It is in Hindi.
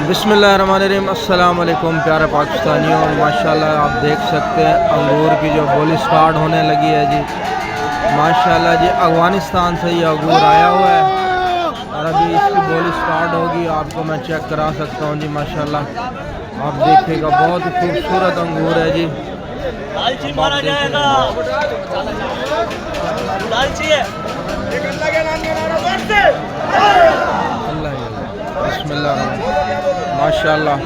बिस्मिल्लाहिर्रहमानिर्रहीम। अस्सलाम वालेकुम प्यारे पाकिस्तानियों। माशाल्लाह आप देख सकते हैं अंगूर की जो बोली स्टार्ट होने लगी है जी। माशाल्लाह जी अफगानिस्तान से ये अंगूर आया हुआ है और अभी इसकी बोली स्टार्ट होगी। आपको मैं चेक करा सकता हूँ जी। माशाल्लाह आप देखिएगा बहुत ही खूबसूरत अंगूर है जी। मारा जाएगा बिस्मिल्लाह माशाल्लाह।